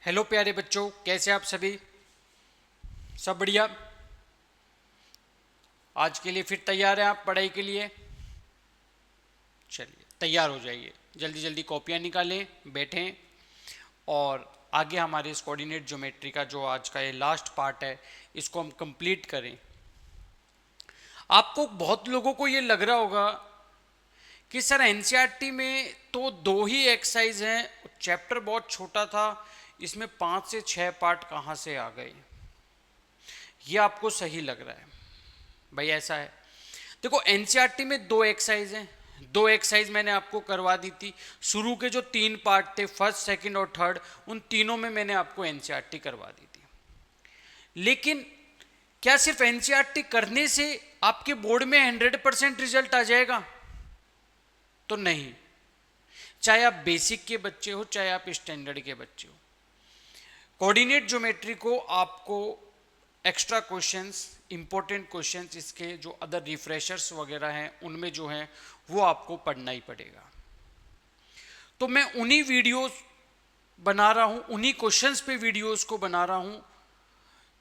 Hello प्यारे बच्चों, कैसे आप सभी? सब बढ़िया। आज के लिए फिर तैयार हैं आप पढ़ाई के लिए? चलिए तैयार हो जाइए, जल्दी जल्दी कॉपियाँ निकालें, बैठें और आगे हमारे इस कोऑर्डिनेट ज्योमेट्री का जो आज का ये लास्ट पार्ट है इसको हम कंप्लीट करें। आपको बहुत लोगों को ये लग रहा होगा कि सर एनसीईआरटी में तो 2 ही एक्सरसाइज हैं, चैप्टर बहुत छोटा था, इसमें 5 से 6 पार्ट कहाँ से आ गए? ये आपको सही लग रहा है भाई, ऐसा है। देखो एनसीईआरटी में 2 एक्सरसाइज हैं, 2 एक्सरसाइज मैंने आपको करवा दी थी। शुरू के जो 3 पार्ट थे, फर्स्ट सेकंड और थर्ड, उन तीनों में मैंने आपको एनसीईआरटी करवा दी थी। लेकिन क्या सिर्फ एनसीईआरटी करने से आपके बोर्ड में 100% रिजल्ट आ जाएगा? तो नहीं। चाहे आप बेसिक के बच्चे हो, चाहे आप स्टैंडर्ड के बच्चे हो, कोऑर्डिनेट ज्योमेट्री को आपको एक्स्ट्रा क्वेश्चंस, इंपॉर्टेंट क्वेश्चंस, इसके जो अदर रिफ्रेशर्स वगैरह हैं उनमें जो हैं वो आपको पढ़ना ही पड़ेगा। तो मैं उन्हीं वीडियोस बना रहा हूं, उन्हीं क्वेश्चंस पे वीडियोस को बना रहा हूं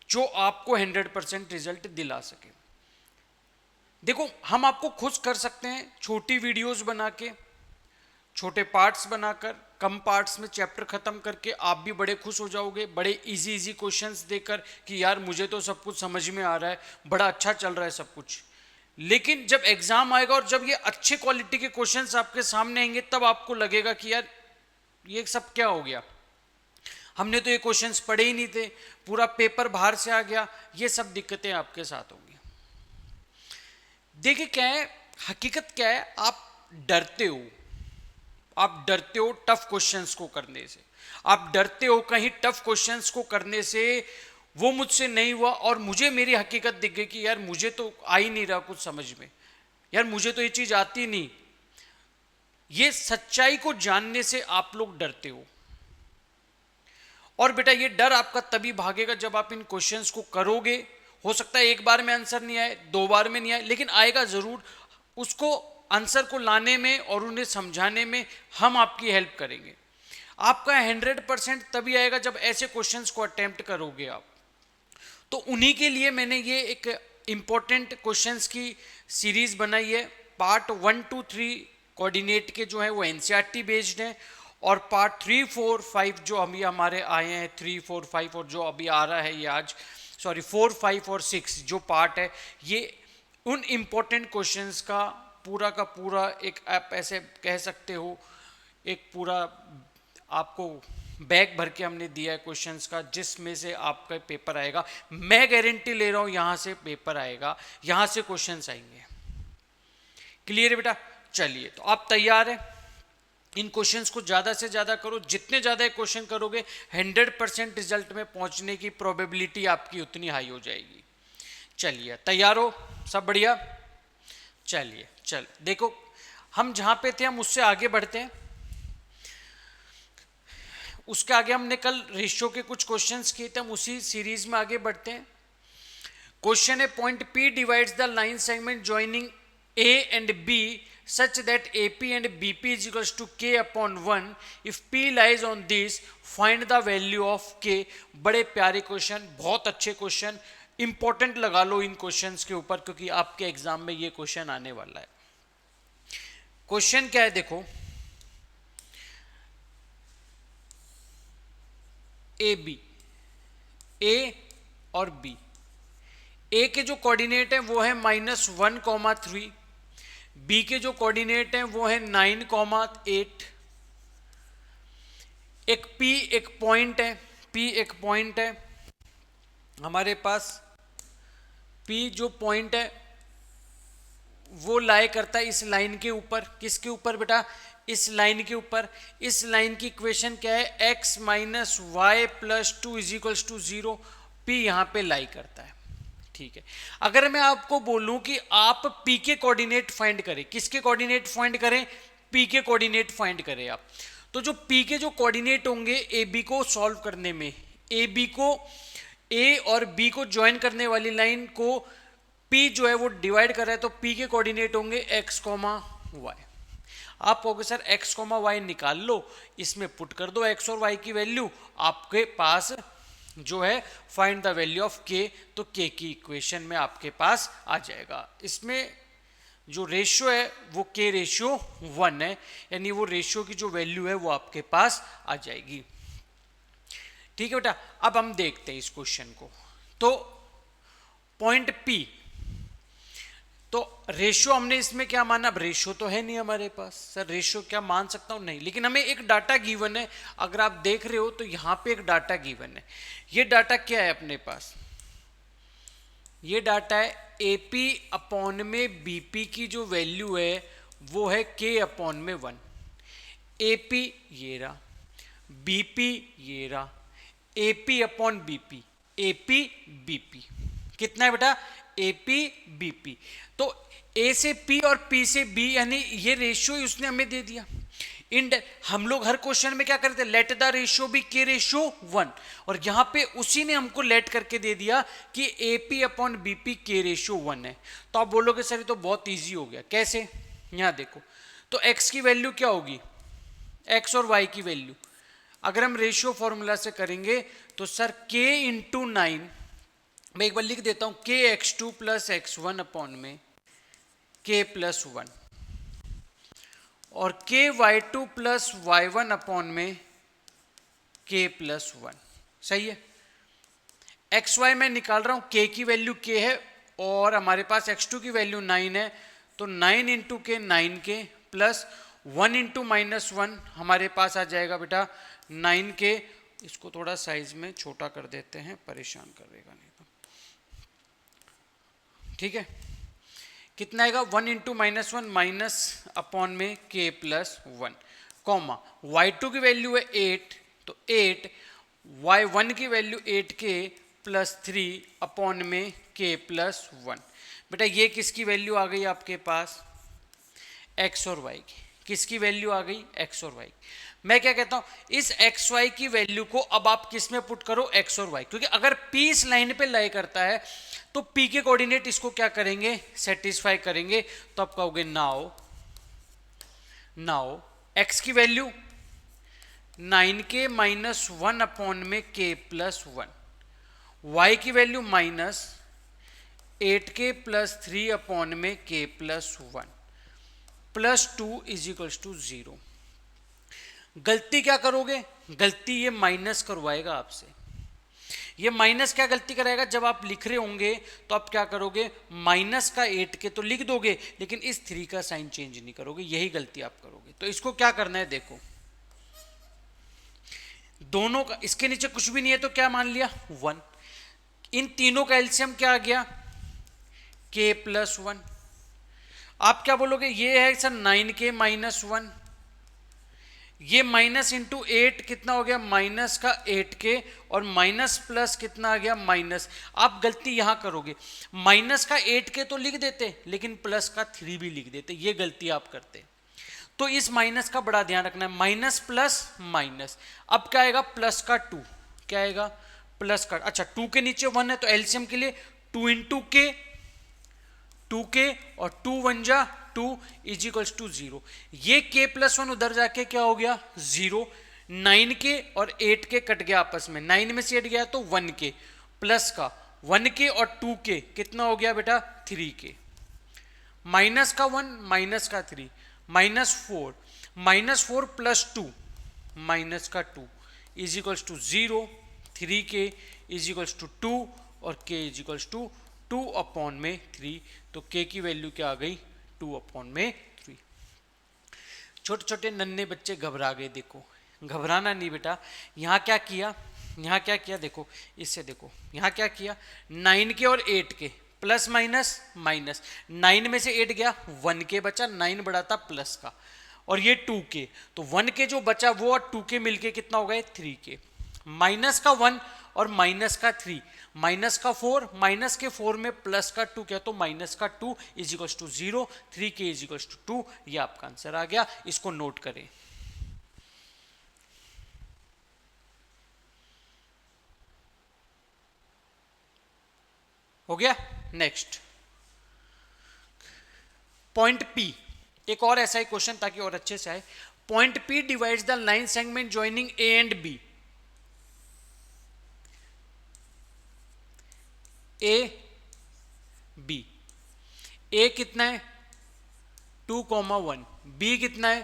जो आपको 100% रिजल्ट दिला सके। देखो हम आपको खुश कर सकते हैं छोटी वीडियोस बना के, छोटे पार्ट्स बनाकर, कम पार्ट्स में चैप्टर खत्म करके। आप भी बड़े खुश हो जाओगे बड़े इजी इजी क्वेश्चंस देकर कि यार मुझे तो सब कुछ समझ में आ रहा है, बड़ा अच्छा चल रहा है सब कुछ। लेकिन जब एग्जाम आएगा और जब ये अच्छे क्वालिटी के क्वेश्चंस आपके सामने आएंगे तब आपको लगेगा कि यार ये सब क्या हो गया, हमने तो ये क्वेश्चंस पढ़े ही नहीं थे, पूरा पेपर बाहर से आ गया। ये सब दिक्कतें आपके साथ होंगी। देखिए क्या है, हकीकत क्या है, आप डरते हो, आप डरते हो टफ क्वेश्चंस को करने से, आप डरते हो कहीं टफ क्वेश्चंस को करने से वो मुझसे नहीं हुआ और मुझे मेरी हकीकत दिख गई कि यार मुझे तो आ ही नहीं रहा कुछ समझ में, यार मुझे तो ये चीज आती नहीं। ये सच्चाई को जानने से आप लोग डरते हो। और बेटा ये डर आपका तभी भागेगा जब आप इन क्वेश्चंस को करोगे। हो सकता है एक बार में आंसर नहीं आए, 2 बार में नहीं आए, लेकिन आएगा जरूर। उसको आंसर को लाने में और उन्हें समझाने में हम आपकी हेल्प करेंगे। आपका 100% तभी आएगा जब ऐसे क्वेश्चंस को अटेम्प्ट करोगे आप। तो उन्हीं के लिए मैंने ये एक इंपॉर्टेंट क्वेश्चंस की सीरीज बनाई है। पार्ट 1 2 3 कोऑर्डिनेट के जो है वो एनसीईआरटी बेस्ड हैं, और पार्ट 3 4 5 जो अभी हमारे आए हैं, 3 4 5 और जो अभी आ रहा है ये आज, सॉरी 4 5 और 6 जो पार्ट है, ये उन इम्पोर्टेंट क्वेश्चंस का पूरा एक, आप ऐसे कह सकते हो एक पूरा आपको बैग भर के हमने दिया है क्वेश्चंस का, जिसमें से आपका पेपर आएगा। मैं गारंटी ले रहा हूं यहां से पेपर आएगा, यहां से क्वेश्चंस आएंगे। क्लियर है बेटा? चलिए तो आप तैयार हैं? इन क्वेश्चंस को ज़्यादा से ज़्यादा करो, जितने ज़्यादा क्वेश्चन करोगे 100% रिजल्ट में पहुंचने की प्रोबेबिलिटी आपकी उतनी हाई हो जाएगी। चलिए तैयार हो? सब बढ़िया? चलिए चल देखो, हम जहां पे थे हम उससे आगे बढ़ते हैं। उसके आगे हमने कल रेशियो के कुछ क्वेश्चंस किए थे, हम उसी सीरीज में आगे बढ़ते हैं। क्वेश्चन है, point P divides the line segment joining A and B such that AP and BP is equals to K upon 1. If P lies on this, find the value of K. बड़े प्यारे question, बहुत अच्छे question, important लगा लो इन questions के ऊपर क्योंकि आपके exam में ये क्वेश्चन आने वाला है। क्वेश्चन क्या है देखो, A और B, A के जो कोऑर्डिनेट है वो है -1,3, B के जो कोऑर्डिनेट है वो है 9,8। एक P एक पॉइंट है, P एक पॉइंट है हमारे पास। P जो पॉइंट है वो लाई करता है इस लाइन के ऊपर। किसके ऊपर बेटा? इस लाइन के ऊपर। इस लाइन की इक्वेशन क्या है? x minus y plus 2 is equals to 0। P यहां पे लाई करता है, ठीक है। अगर मैं आपको बोलूं कि आप P के कोऑर्डिनेट फाइंड करें, किसके कोऑर्डिनेट फाइंड करें? P के कोऑर्डिनेट फाइंड करें आप, तो जो P के जो कोऑर्डिनेट होंगे AB को सॉल्व करने में, AB को, A और B को ज्वाइन करने वाली लाइन को P जो है वो डिवाइड कर रहा है, तो P के कोऑर्डिनेट होंगे x, y। आप कहोगे सर x कॉमा वाई निकाल लो, इसमें पुट कर दो x और y की वैल्यू, आपके पास जो है find the value of k, तो k की इक्वेशन में आपके पास आ जाएगा। इसमें जो रेशियो है वो k रेशियो 1 है, यानी वो रेशियो की जो वैल्यू है वो आपके पास आ जाएगी। ठीक है बेटा, अब हम देखते हैं इस क्वेश्चन को। तो पॉइंट P, तो रेशियो हमने इसमें क्या माना, अब रेशियो तो है नहीं हमारे पास, सर रेशियो क्या मान सकता हूं, नहीं, लेकिन हमें एक डाटा गिवन है। अगर आप देख रहे हो तो यहां पे एक डाटा गिवन है। ये डाटा क्या है अपने पास, ये डाटा है एपी अपॉन में बीपी की जो वैल्यू है वो है के अपॉन में 1। एपी ये रहा, बीपी ये रहा, AP upon BP, AP BP कितना है बेटा, एपी बीपी। तो ए से पी और पी से बी, यानी ये रेशियो उसने हमें दे दिया। हम लोग हर क्वेश्चन में क्या करते हैं, लेट द रेशियो बी के रेशियो 1, और यहां पे उसी ने हमको लेट करके दे दिया कि एपी अपॉन बीपी के रेशियो 1 है। तो आप बोलोगे सर ये तो बहुत इजी हो गया, कैसे, यहां देखो, तो x की वैल्यू क्या होगी, x और y की वैल्यू अगर हम रेशियो फॉर्मूला से करेंगे तो सर k इंटू 9, मैं एक बार लिख देता हूं, k x2 plus x1 upon में k प्लस 1, और k y2 plus y1 upon में k प्लस 1। सही है, एक्स वाई मैं निकाल रहा हूं, k की वैल्यू k है और हमारे पास x2 की वैल्यू 9 है, तो 9 इंटू के 9k प्लस 1 इंटू माइनस 1 हमारे पास आ जाएगा बेटा 9k। इसको थोड़ा साइज में छोटा कर देते हैं, परेशान करेगा नहीं तो, ठीक है, कितना आएगा 1 इंटू माइनस 1 माइनस अपॉन में k प्लस 1, कॉमा y2 की वैल्यू है 8, तो 8, y1 की वैल्यू 8k प्लस 3 अपॉन में k प्लस 1। बेटा ये किसकी वैल्यू आ गई आपके पास, x और y की, किसकी वैल्यू आ गई, x और y। मैं क्या कहता हूं, इस x y की वैल्यू को अब आप किस में पुट करो, x और y, क्योंकि अगर p इस लाइन पे लाई करता है तो p के कोऑर्डिनेट इसको क्या करेंगे, सेटिस्फाई करेंगे। तो आप कहोगे नाउ x की वैल्यू 9k माइनस 1 अपॉन में k प्लस 1, y की value minus 8k plus 3 upon में k plus 1 plus 2 is equals to 0। गलती क्या करोगे, गलती ये माइनस करवाएगा आपसे, ये माइनस क्या गलती कराएगा, जब आप लिख रहे होंगे तो आप क्या करोगे, माइनस का 8k तो लिख दोगे लेकिन इस 3 का साइन चेंज नहीं करोगे, यही गलती आप करोगे। तो इसको क्या करना है, देखो दोनों का, इसके नीचे कुछ भी नहीं है तो क्या मान लिया 1, इन तीनों का एलसीएम क्या आ गया k प्लस 1। आप क्या बोलोगे, ये है सर 9k माइनस 1, ये माइनस इंटू 8 कितना हो गया, माइनस का 8k, और माइनस प्लस कितना आ गया माइनस। आप गलती यहां करोगे, माइनस का 8k तो लिख देते लेकिन प्लस का 3 भी लिख देते, ये गलती आप करते। तो इस माइनस का बड़ा ध्यान रखना है, माइनस प्लस माइनस, अब क्या आएगा प्लस का 2, क्या आएगा प्लस का, अच्छा 2 के नीचे 1 है तो एलसीएम के लिए 2 इंटू के 2k और 2 1 जा 2 इज इक्वल्स टू 0। ये k प्लस 1 उधर जाके क्या हो गया 0, 9k और 8k कट गया आपस में, 9 में से 8 गया तो 1k प्लस का 1k और 2k कितना हो गया बेटा 3k, माइनस का 1 माइनस का 3 माइनस 4 प्लस 2 माइनस का 2 is equals to 0, 3k is equals to 2 और k is equals to 2 upon में 3। तो k की वैल्यू क्या आ गई 2 अपॉन में 3। छोटे छोटे नन्हे बच्चे घबरा गए, देखो घबराना नहीं बेटा, यहाँ क्या किया, यहाँ क्या किया देखो, इससे देखो यहाँ क्या किया 9k और 8k प्लस माइनस माइनस, 9 में से 8 गया 1k बचा, 9 बड़ा था प्लस का, और ये 2k, तो 1k जो बचा वो और 2k मिलके कितना हो गया 3k, माइनस का 1 और माइनस का 3, माइनस का 4, माइनस के 4 में प्लस का 2 क्या, तो माइनस का 2 is equals to 0, 3k is equals to 2, ये आपका आंसर आ गया, इसको नोट करें। हो गया, नेक्स्ट पॉइंट P, एक और ऐसा ही क्वेश्चन ताकि और अच्छे से आए। Point P divides the line segment joining A and B। A B, A कितना है 2,1, B कितना है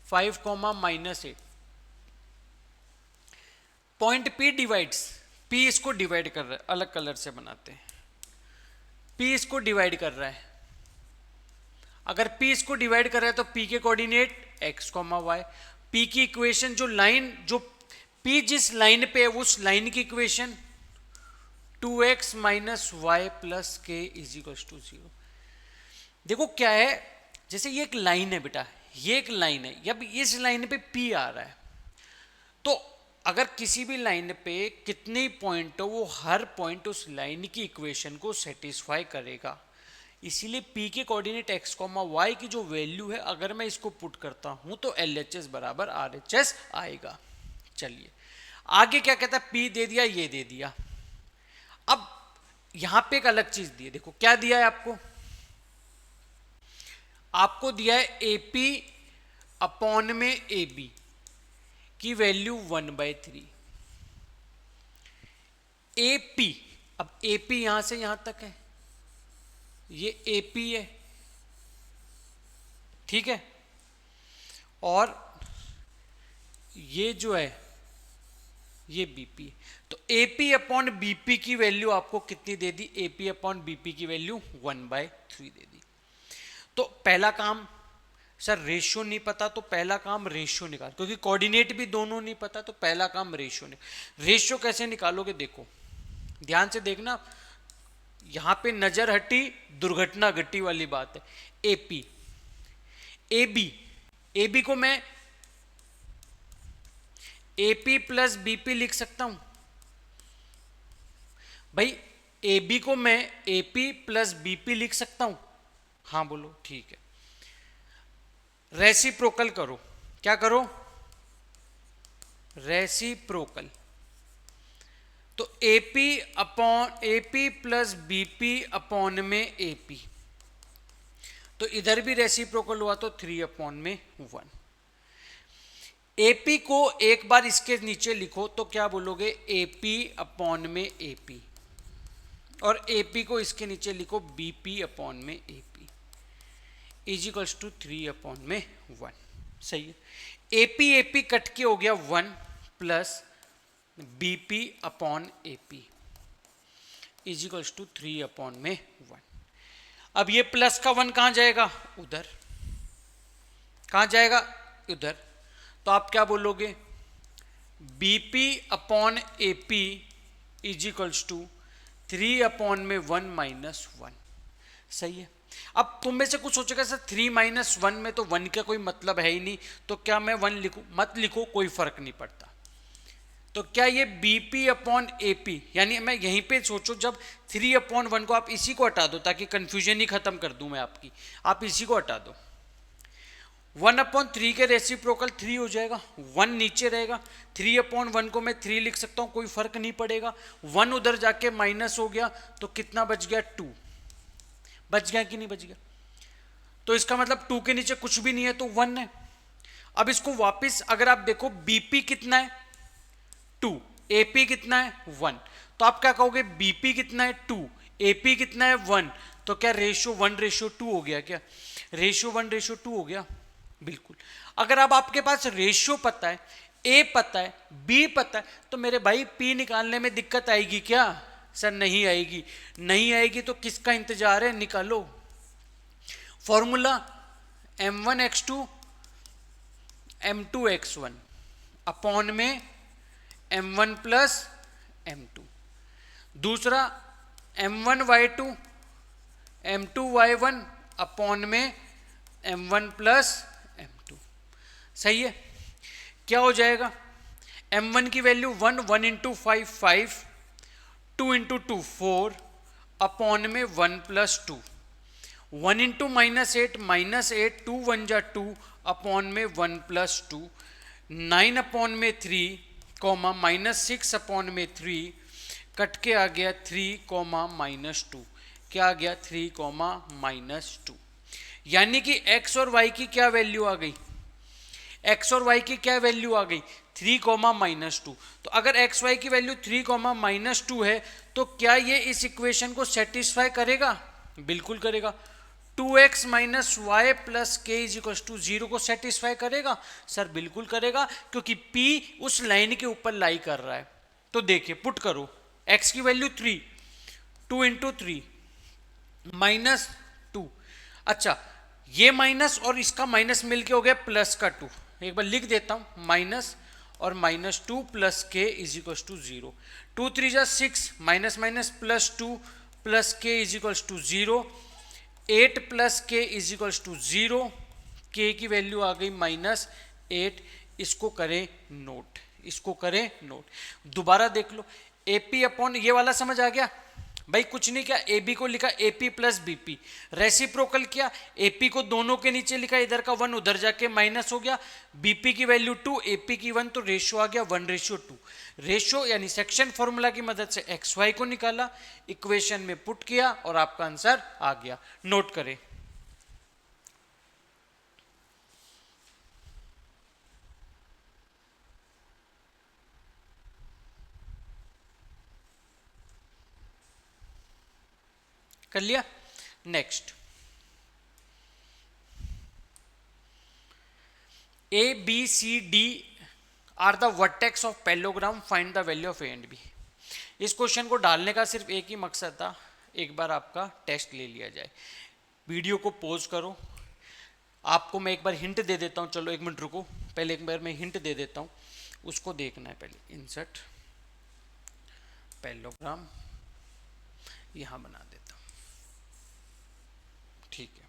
5, -8। पॉइंट P डिवाइड्स, P इसको डिवाइड कर रहा है, अलग कलर से बनाते हैं। P इसको डिवाइड कर रहा है। अगर P इसको डिवाइड कर रहा है तो P के कोऑर्डिनेट x, y। P की इक्वेशन जो लाइन, जो P जिस लाइन पे है उस लाइन की इक्वेशन 2x - y + k = 0। देखो क्या है, जैसे ये एक लाइन है बेटा, ये एक लाइन है, जब इस लाइन पे P आ रहा है तो अगर किसी भी लाइन पे कितने पॉइंट हो वो हर पॉइंट उस लाइन की इक्वेशन को सेटिस्फाई करेगा। इसीलिए P के कोऑर्डिनेट x, y की जो वैल्यू है अगर मैं इसको पुट करता हूं तो LHS = RHS आएगा। चलिए आगे क्या कहता है, P दे दिया, ये दे दिया। अब यहां पे एक अलग चीज दी है, देखो क्या दिया है आपको। आपको दिया है AP अपॉन में AB की वैल्यू 1/3। AP, अब AP यहां से यहां तक है, ये AP है, ठीक है, और ये जो है ये BP है। तो AP अपॉन BP की वैल्यू आपको कितनी दे दी, AP अपॉन BP की वैल्यू 1/3 दे दी। तो पहला काम सर रेशियो नहीं पता, तो पहला काम रेशियो निकाल, क्योंकि कोऑर्डिनेट भी दोनों नहीं पता, तो पहला काम रेशियो निकाल। रेशियो कैसे निकालोगे, देखो ध्यान से देखना, यहां पे नजर हटी दुर्घटना घटी वाली बात है। AP AB को मैं AP + BP लिख सकता हूं भाई, AB को मैं AP + BP लिख सकता हूं, हाँ बोलो, ठीक है। रेसिप्रोकल करो, क्या करो, रेसिप्रोकल। तो AP + BP अपॉन में AP, तो इधर भी रेसिप्रोकल हुआ तो 3/1। AP को एक बार इसके नीचे लिखो तो क्या बोलोगे, AP अपॉन में AP, और AP को इसके नीचे लिखो BP अपॉन में AP = 3/1। सही है। AP कट के हो गया 1 + BP अपॉन AP = 3/1। अब ये प्लस का 1 कहां जाएगा, उधर, कहां जाएगा, उधर। तो आप क्या बोलोगे, BP अपॉन AP = 3/1 - 1। सही है। अब तुम में से कुछ सोचेगा सर 3 - 1 में तो 1 का कोई मतलब है ही नहीं, तो क्या मैं 1 लिखूं, मत लिखो, कोई फर्क नहीं पड़ता। तो क्या ये BP अपॉन AP, यानी मैं यहीं पे सोचो, जब 3/1 को आप इसी को हटा दो ताकि कंफ्यूजन ही खत्म कर दूं मैं आपकी, आप इसी को हटा दो, 1/3 के रेसिप्रोकल 3 हो जाएगा, 1 नीचे रहेगा, 3/1 को मैं 3 लिख सकता हूं, कोई फर्क नहीं पड़ेगा। 1 उधर जाके माइनस हो गया तो कितना बच गया, 2 बच गया कि नहीं बच गया। तो इसका मतलब 2 के नीचे कुछ भी नहीं है तो 1 है। अब इसको वापस अगर आप देखो, BP कितना है 2, AP कितना है 1, तो आप क्या कहोगे, BP कितना है 2, AP कितना है 1, तो क्या रेशियो 1:2 हो गया, क्या रेशियो 1:2 हो गया, बिल्कुल। अगर अब आपके पास रेशियो पता है, A पता है, B पता है, तो मेरे भाई P निकालने में दिक्कत आएगी क्या, सर नहीं आएगी। नहीं आएगी तो किसका इंतजार है, निकालो फॉर्मूला, M1x2 M2x1 अपॉन में M1 + M2। दूसरा M1y2 M2y1 अपॉन में M1 + M2। सही है। क्या हो जाएगा, M1 की वैल्यू 1, 1 × 5 5, 2 × 2 4 अपॉन में 1 + 2, 1 × -8 -8, 2 × 1 = 2 अपॉन में 1 + 2, 9 अपॉन में 3, -6 अपॉन में 3, कट के आ गया 3, -2, क्या आ गया 3, -2। यानी कि x और y की क्या वैल्यू आ गई, x और y की क्या वैल्यू आ गई, 3 कॉमा माइनस 2। तो अगर एक्स वाई की वैल्यू 3 कॉमा माइनस 2 है तो क्या ये इस इक्वेशन को सेटिस्फाई करेगा, बिल्कुल करेगा। 2x माइनस वाई प्लस के इज इक्वल टू 0 को सेटिस्फाई करेगा सर, बिल्कुल करेगा, क्योंकि p उस लाइन के ऊपर लाई कर रहा है। तो देखिए पुट करो, x की वैल्यू 3, 2 इंटू 3 माइनस 2। अच्छा, ये माइनस और इसका माइनस मिलके हो गया प्लस का 2। एक बार लिख देता हूं, माइनस और माइनस 2 प्लस के इज इक्वल टू 0। 2 3 जा 6, माइनस माइनस प्लस 2 प्लस के इज इक्वल टू 0। 8 प्लस के इज इक्वल टू 0। के की वैल्यू आ गई माइनस 8। इसको करें नोट, इसको करें नोट। दोबारा देख लो, एपी अपॉन ये वाला समझ आ गया भाई, कुछ नहीं किया, ए बी को लिखा A P plus B P, reciprocal किया, ए पी को दोनों के नीचे लिखा, इधर का 1 उधर जाके माइनस हो गया, बीपी की वैल्यू 2, एपी की 1, तो रेशियो आ गया 1:2। रेशियो यानी सेक्शन फॉर्मूला की मदद से एक्स वाई को निकाला, इक्वेशन में पुट किया और आपका आंसर आ गया। नोट करें, कर लिया। Next, A B C D are the vertex of parallelogram, find the value of A and B. इस क्वेश्चन को डालने का सिर्फ एक ही मकसद था, एक बार आपका टेस्ट ले लिया जाए। वीडियो को पॉज करो, आपको मैं एक बार हिंट दे देता हूँ, चलो 1 मिनट रुको, पहले एक बार मैं हिंट दे देता हूँ, उसको देखना है पहले। इंसर्ट पैरेललोग्राम, यहाँ बना देता हूँ, ठीक है।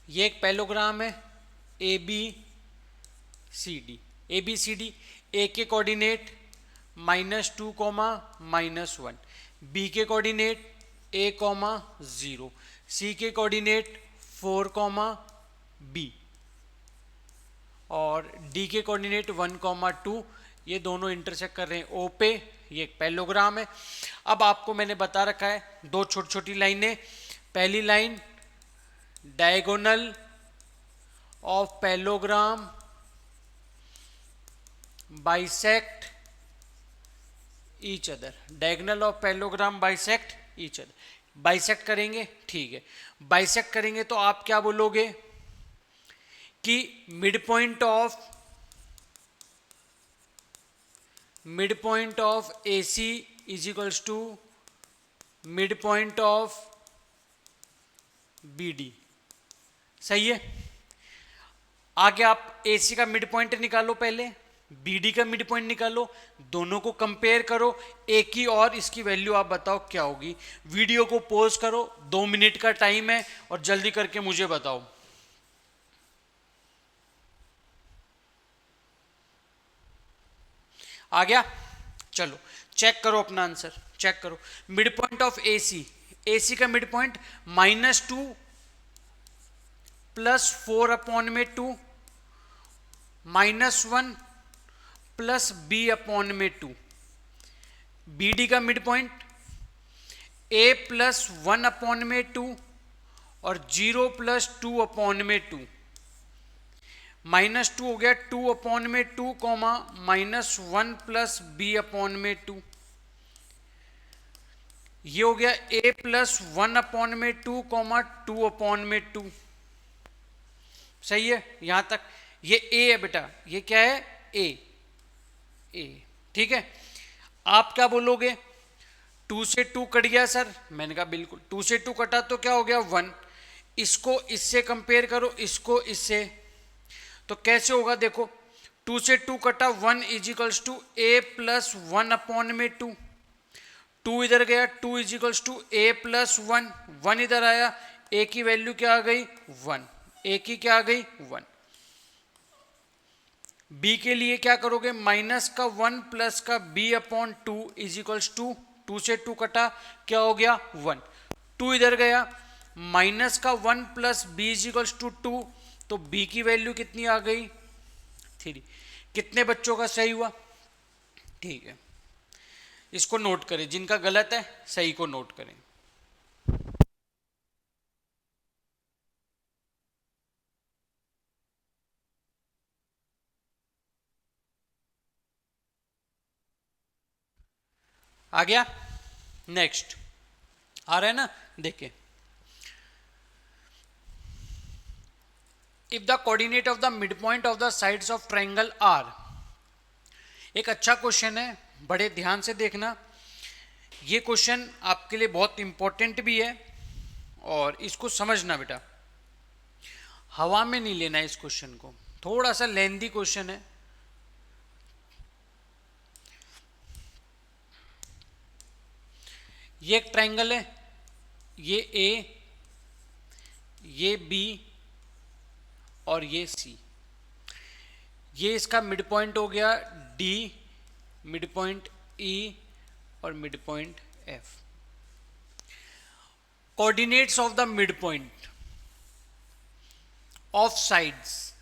ये एक पैरेललोग्राम है A B C D. A B C D, A के कोऑर्डिनेट -2 कॉमा -1, बी के कोऑर्डिनेट a कॉमा 0, सी के कोऑर्डिनेट 4 कॉमा बी और डी के कोऑर्डिनेट 1 कॉमा 2। ये दोनों इंटरसेक्ट कर रहे हैं ओ पे, ये एक पैरेललोग्राम है। अब आपको मैंने बता रखा है दो छोटी छोटी लाइनें। पहली line diagonal of parallelogram bisect each other, diagonal of parallelogram bisect each other. Bisect करेंगे, ठीक है, बाइसेक्ट करेंगे तो आप क्या बोलोगे कि mid point of A C is equals to mid point of B D. सही है। आगे आप ए सी का मिड पॉइंट निकालो, पहले बी डी का मिड पॉइंट निकालो, दोनों को कंपेयर करो, ए की और इसकी वैल्यू आप बताओ क्या होगी। वीडियो को पॉज करो, 2 मिनट का टाइम है और जल्दी करके मुझे बताओ। आ गया, चलो चेक करो अपना आंसर, चेक करो। मिड पॉइंट ऑफ ए सी का मिड पॉइंट -2 प्लस 4 अपॉन में 2 -1 प्लस बी अपॉन में 2। बी डी का mid point A plus 1 upon में 2 और 0 प्लस 2 अपॉन में 2। -2 हो गया 2 अपॉन में 2 कॉमा -1 प्लस बी अपॉन में 2। ये हो गया a प्लस 1 अपॉन में 2 कॉमा 2 अपॉन में 2। सही है यहां तक। ये a है बेटा, ये क्या है a, ठीक है। आप क्या बोलोगे, 2 से 2 कट गया सर, मैंने कहा बिल्कुल, 2 से 2 कटा तो क्या हो गया 1। इसको इससे कंपेयर करो, इसको इससे, तो कैसे होगा देखो, 2 से 2 कटा 1 is equals to A plus 1 upon में 2। 2 इधर गया, 2 is equals to A plus 1, 1 इधर आया, ए की वैल्यू क्या आ गई 1, ए की क्या आ गई 1। बी के लिए क्या करोगे, माइनस का 1 प्लस का B upon 2 is equals to 2 से 2 कटा क्या हो गया 1, 2 इधर गया, माइनस का 1 plus B is equals to 2, तो बी की वैल्यू कितनी आ गई 3। कितने बच्चों का सही हुआ, ठीक है। इसको नोट करें, जिनका गलत है सही को नोट करें। आ गया? नेक्स्ट आ रहा है ना, देखिए, if the coordinate of the mid point of the sides of triangle are. एक अच्छा क्वेश्चन है, बड़े ध्यान से देखना। ये क्वेश्चन आपके लिए बहुत इंपॉर्टेंट भी है और इसको समझना बेटा, हवा में नहीं लेना है इस क्वेश्चन को, थोड़ा सा लेंदी क्वेश्चन है। ये एक ट्रायंगल है, ये ए, ये बी और ये सी। ये इसका मिड पॉइंट हो गया डी, मिड पॉइंट ई और mid point F. Coordinates of the mid point of sides,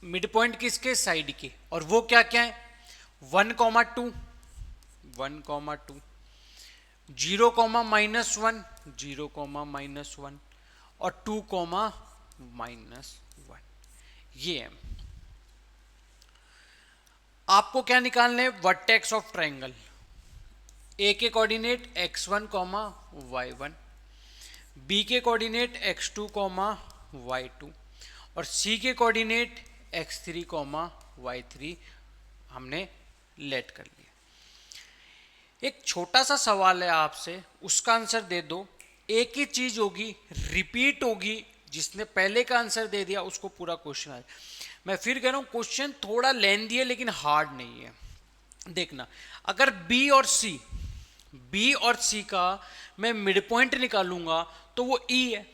mid point किसके, साइड के, और वो क्या क्या है, 1,2, 1,2, 0, -1, 0, -1 और 2, -1। ये है। आपको क्या निकालने हैं, वर्टेक्स ऑफ ट्रायंगल। ए के कोऑर्डिनेट x1, y1, बी के कोऑर्डिनेट x2, y2 और सी के कोऑर्डिनेट x3, y3 हमने लेट कर लिया। एक छोटा सा सवाल है आपसे, उसका आंसर दे दो। एक ही चीज होगी, रिपीट होगी, जिसने पहले का आंसर दे दिया उसको पूरा क्वेश्चन आए। मैं फिर कह रहा हूं, क्वेश्चन थोड़ा लेंथी है लेकिन हार्ड नहीं है। देखना, अगर बी और सी का मैं मिड पॉइंट निकालूंगा तो वो ई है,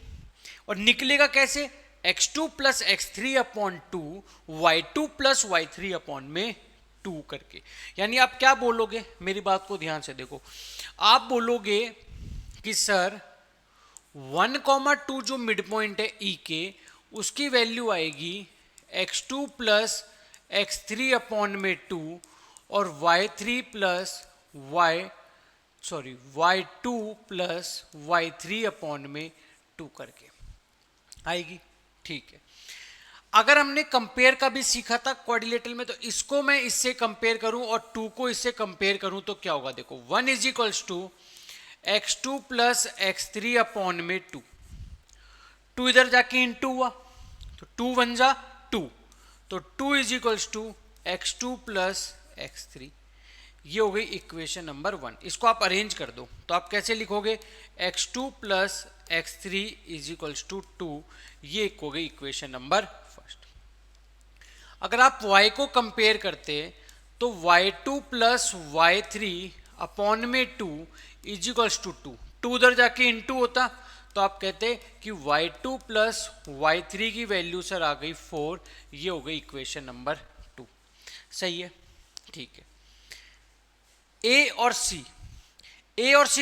और निकलेगा कैसे, x2 + x3/2, y2 + y3/2 करके। यानी आप क्या बोलोगे, मेरी बात को ध्यान से देखो, आप बोलोगे कि सर 1,2 जो मिड पॉइंट है ई के, उसकी वैल्यू आएगी x2 + x3/2 और y2 + y3/2 करके आएगी। ठीक है, अगर हमने कंपेयर का भी सीखा था क्वाड्रिलेटरल में, तो इसको मैं इससे कंपेयर करूं और 2 को इससे कंपेयर करूं तो क्या होगा, देखो 1 = x2 + x3/2, 2 इधर जाके इंटू हुआ तो 2 1 जा 2, तो 2 = x2 + x3। ये हो गई इक्वेशन नंबर 1। इसको आप अरेंज कर दो तो आप कैसे लिखोगे, x2 + x3 = 2। ये एक हो गई इक्वेशन नंबर फर्स्ट। अगर आप y को कंपेयर करते तो y2 + y3/2 = 2, 2 उधर जाके इंटू होता तो आप कहते कि y2 + y3 की वैल्यू सर आ गई 4। ये हो गई इक्वेशन नंबर 2। सही है, ठीक है। ए और सी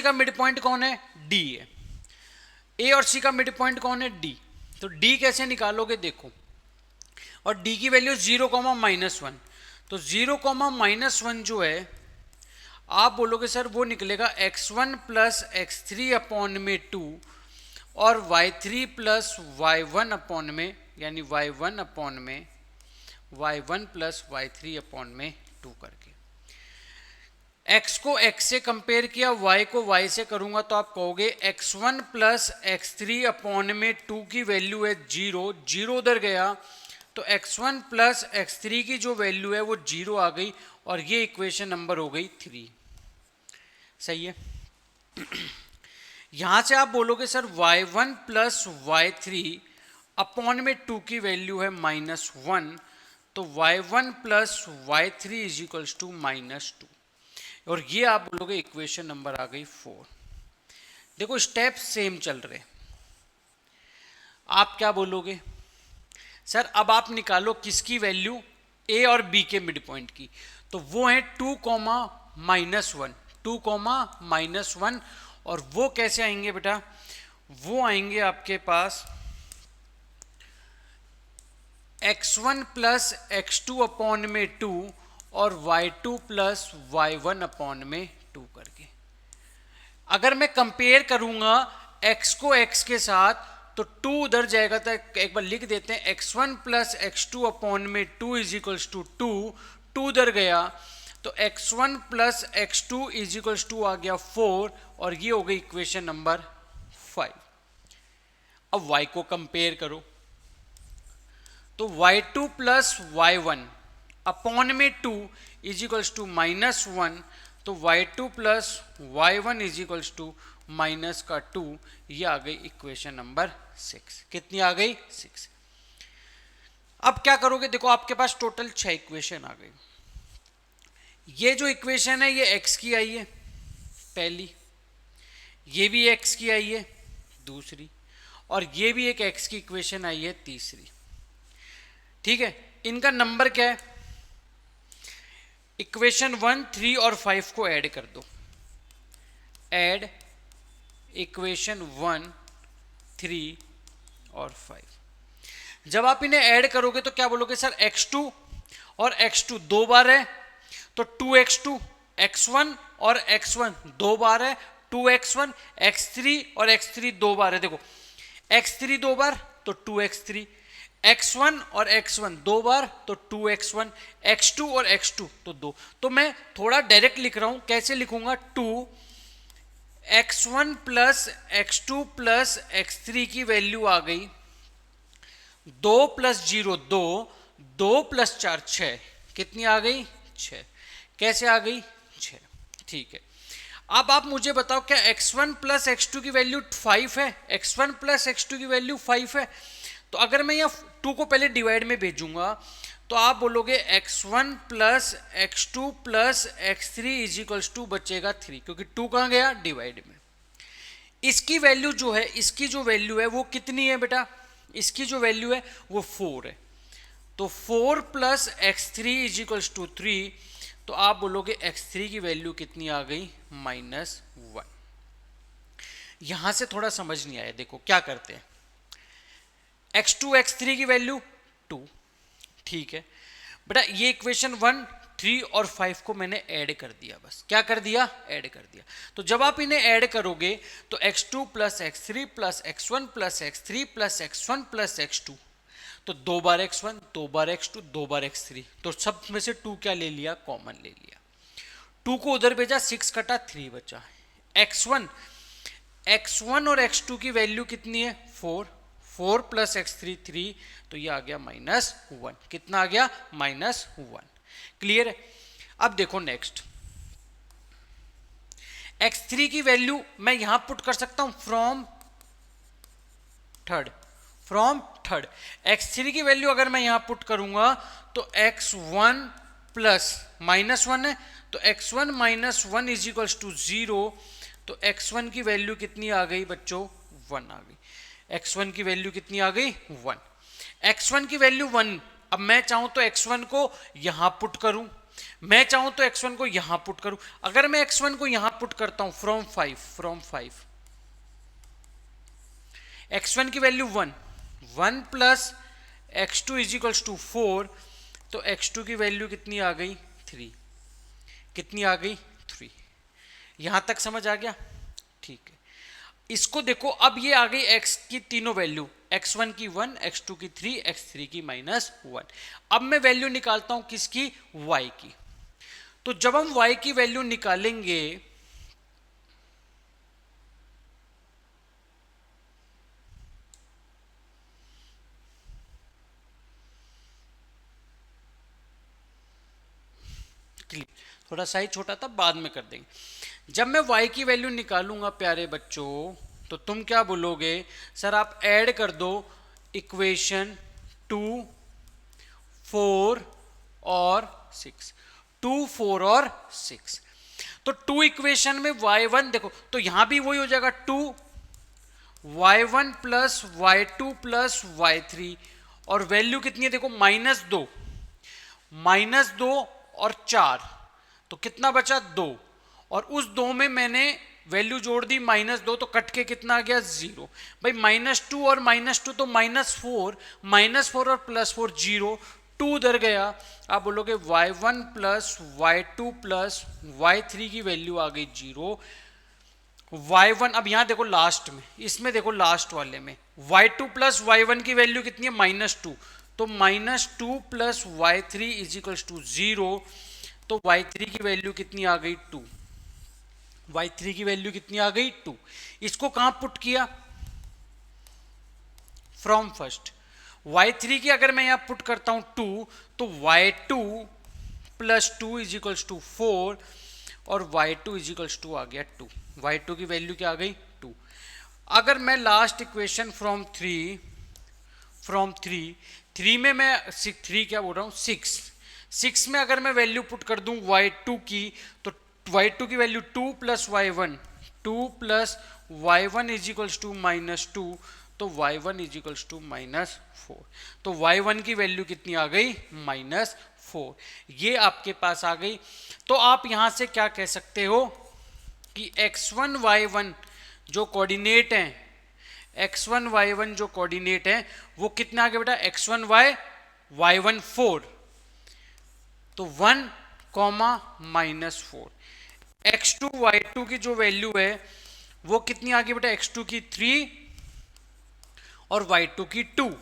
का मिड पॉइंट कौन है, डी है। ए और सी का मिड पॉइंट कौन है, डी। तो डी कैसे निकालोगे, देखो, और डी की वैल्यू 0, -1, तो 0, -1 जो है, आप बोलोगे सर वो निकलेगा x1 + x3/2 और y3 + y1 यानी y1 + y3/2 करके। x को x से कंपेयर किया, y को y से करूंगा तो आप कहोगे x1 + x3/2 की वैल्यू है 0, 0 उधर गया तो x1 + x3 की जो वैल्यू है वो 0 आ गई और ये इक्वेशन नंबर हो गई 3। सही है। यहां से आप बोलोगे सर y1 + y3/2 की वैल्यू है -1, तो y1 + y3 = -2, और ये आप बोलोगे इक्वेशन नंबर आ गई 4। देखो स्टेप सेम चल रहे। आप क्या बोलोगे, सर अब आप निकालो किसकी वैल्यू, ए और बी के मिड पॉइंट की, तो वो है 2, -1, 2, -1, और वो कैसे आएंगे बेटा, वो आएंगे आपके पास x1 + x2/2 और y2 प्लस y1 अपॉन में 2 करके। अगर मैं कंपेयर करूंगा x को x के साथ तो 2 उधर जाएगा, तो एक बार लिख देते हैं x1 प्लस x2 अपॉन में 2 इज इक्वल्स टू 2 उधर गया तो x1 plus x2 is equals to आ गया 4 और ये हो गई इक्वेशन नंबर 5। अब y को कंपेयर करो तो y2 प्लस y1 अपॉन में 2 इज इक्वल्स टू -1, तो y2 plus y1 is equals to minus का 2, ये आ गई इक्वेशन नंबर 6। कितनी आ गई? 6। अब क्या करोगे, देखो आपके पास टोटल 6 इक्वेशन आ गई। ये जो इक्वेशन है ये x की आई है पहली, ये भी x की आई है दूसरी, और ये भी एक x की इक्वेशन आई है तीसरी। ठीक है, इनका नंबर क्या है? इक्वेशन 1, 3 और 5 को ऐड कर दो। ऐड इक्वेशन 1, 3 और 5। जब आप इन्हें ऐड करोगे तो क्या बोलोगे सर? x2 और x2 दो बार है तो 2x2, x1 और x1 दो बार है 2x1, x3 और x3 दो बार है। देखो x3 दो बार तो 2x3, x1 और x1 दो बार तो 2x1, x2 और x2 तो दो। तो मैं थोड़ा डायरेक्ट लिख रहा हूं, कैसे लिखूंगा? 2x1 plus x2 plus x3 की वैल्यू आ गई 2 प्लस 0 2, 2 प्लस 4 6, कितनी आ गई? 6। कैसे आ गई? 6। ठीक है, अब आप मुझे बताओ क्या x1 प्लस x2 की वैल्यू 5 है? x1 प्लस x2 की वैल्यू 5 है। तो अगर मैं यहाँ 2 को पहले डिवाइड में भेजूंगा तो आप बोलोगे x1 plus x2 plus x3 is equals to बचेगा 3, क्योंकि 2 कहाँ गया? डिवाइड में। इसकी वैल्यू जो है, इसकी जो वैल्यू है वो कितनी है बेटा? इसकी जो वैल्यू है वो 4 है। तो 4 plus x3 is equals to 3, तो आप बोलोगे x3 की वैल्यू कितनी आ गई? -1। यहां से थोड़ा समझ नहीं आया, देखो क्या करते हैं। x2 x3 की वैल्यू 2, ठीक है बेटा। ये इक्वेशन 1, 3 और 5 को मैंने ऐड कर दिया, बस क्या कर दिया? ऐड कर दिया। तो जब आप इन्हें ऐड करोगे तो x2 plus x3 plus x1 plus x3 plus x1 plus x2, तो 2 बार x1, 2 बार x2, 2 बार x3, तो सब में से 2 क्या ले लिया? कॉमन ले लिया। 2 को उधर भेजा, 6 कटा 3 बचा। x1 और x2 की वैल्यू कितनी है? 4, 4 प्लस x3 3, तो ये आ गया -1। कितना आ गया? -1। क्लियर है? अब देखो नेक्स्ट, x3 की वैल्यू मैं यहां पुट कर सकता हूं फ्रॉम थर्ड। x3 की वैल्यू अगर मैं यहां पुट करूंगा तो x1 प्लस -1 है, तो x1 -1 इज इक्वल्स टू 0, तो x1 की वैल्यू कितनी आ गई बच्चों? 1 आ गई। x1 की वैल्यू कितनी आ गई? 1। x1 की वैल्यू 1। अब मैं चाहूं तो x1 को यहां पुट करूं, मैं चाहूं तो x1 को यहां पुट करूं। अगर मैं x1 को यहां पुट करता हूं फ्रॉम 5, x1 की value 1 plus x2 is equals to 4, तो x2 की वैल्यू कितनी आ गई? 3। कितनी आ गई? 3। यहां तक समझ आ गया? ठीक है, इसको देखो, अब ये आ गई x की तीनों वैल्यू, x1 की 1, x2 की 3, x3 की -1। अब मैं वैल्यू निकालता हूं किसकी? y की। तो जब हम y की वैल्यू निकालेंगे थोड़ा साइज छोटा था, बाद में कर देंगे। जब मैं y की वैल्यू निकालूंगा प्यारे बच्चों, तो तुम क्या बोलोगे? सर आप ऐड कर दो इक्वेशन 2, 4 और 6, 2, 4 और 6। तो 2 इक्वेशन में y1 देखो, तो यहां भी वही हो जाएगा 2 y1 plus y2 plus y3, और वैल्यू कितनी है देखो? -2 और 4, तो कितना बचा? 2, और उस 2 में मैंने वैल्यू जोड़ दी -2, तो कट के कितना आ गया? 0। भाई -2 और -2 तो -4, -4 और +4 0, 2 2 उधर गया, आप बोलोगे y1 plus y2 plus y3 की वैल्यू आ गई 0। y1 अब यहां देखो लास्ट में, इसमें देखो लास्ट वाले में y2 प्लस y1 की वैल्यू कितनी है -2, तो -2 plus y3 is equals to 0। तो y3 की वैल्यू कितनी आ गई 2, y3 की वैल्यू कितनी आ गई 2। इसको कहां पुट किया, फ्रॉम फर्स्ट। y3 की अगर मैं यहां पुट करता हूं 2, तो y2 plus 2 is equals to 4 और y2 इज इक्वल्स टू आ गया 2। y2 की वैल्यू क्या आ गई 2। अगर मैं लास्ट इक्वेशन फ्रॉम 3 में मैं 3 क्या बोल रहा हूं 6 में अगर मैं वैल्यू पुट कर दूं y2 की, तो y2 की value 2 plus y1, 2 plus y1 is equals to -2, तो y1 इज इक्वल्स टू -4। तो y1 की वैल्यू कितनी आ गई -4, ये आपके पास आ गई। तो आप यहां से क्या कह सकते हो कि x1 y1 जो कोऑर्डिनेट हैं, x1 y1 जो कोऑर्डिनेट हैं वो कितने आ गए बेटा, x1 y1 4, तो 1, -4। x2 y2 की जो वैल्यू है वो कितनी आ गई बेटा, x2 की 3 और y2 की 2,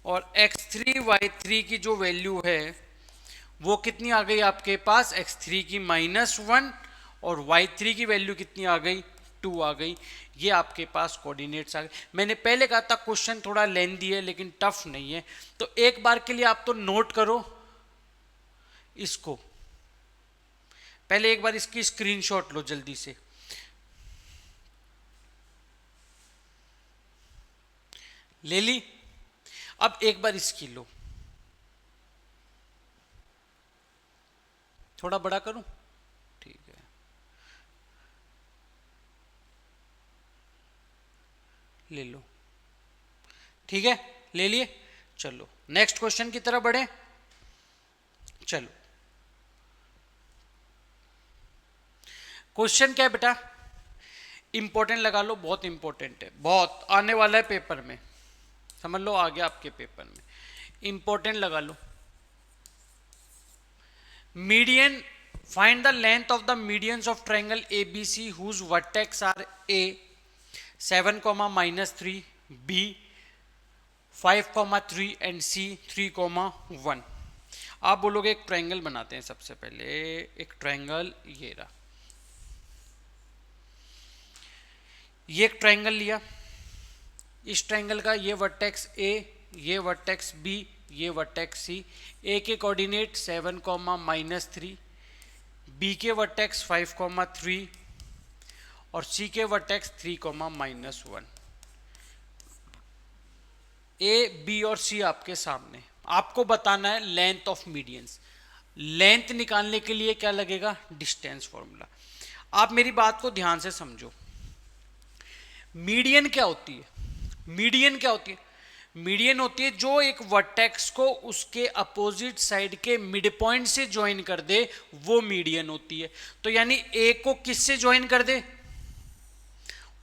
और x3 y3 की जो वैल्यू है वो कितनी आ गई आपके पास, x3 की -1 और y3 की वैल्यू कितनी आ गई 2 आ गई। ये आपके पास कोऑर्डिनेट्स आ गए। मैंने पहले कहा था क्वेश्चन थोड़ा लेंथी है लेकिन टफ नहीं है, तो एक बार के लिए आप तो नोट करो इसको, पहले एक बार इसकी स्क्रीनशॉट लो जल्दी से। ले ली, अब एक बार इसकी लो, थोड़ा बड़ा करूं, ठीक है, ले लो, ठीक है, ले लिए। चलो नेक्स्ट क्वेश्चन की तरफ बढ़े। चलो क्वेश्चन क्या है बेटा, इंपॉर्टेंट लगा लो, बहुत इंपॉर्टेंट है, बहुत आने वाला है पेपर में, समझ लो आ गया आपके पेपर में, इंपॉर्टेंट लगा लो। Median, find the length of the medians of triangle ABC whose vertex are A 7, -3, B 5, 3 and C 3, 1। आप बोलोगे एक ट्रायंगल बनाते हैं, सबसे पहले एक ट्रायंगल ये रहा, ये एक ट्रायंगल लिया, इस ट्रायंगल का ये वर्टेक्स A, ये वर्टेक्स B, ये वर्टेक्स C, A के कोऑर्डिनेट 7, -3, B के वर्टेक्स 5, 3 और C के वर्टेक्स 3, -1। A, B और C आपके सामने, आपको बताना है लेंथ ऑफ मीडियंस। लेंथ निकालने के लिए क्या लगेगा, डिस्टेंस फॉर्मूला। आप मेरी बात को ध्यान से समझो, मीडियन क्या होती है, मीडियन क्या होती है, मीडियन होती है जो एक वर्टेक्स को उसके अपोजिट साइड के मिड पॉइंट से ज्वाइन कर दे, वो मीडियन होती है। तो यानी ए को किससे ज्वाइन कर दे,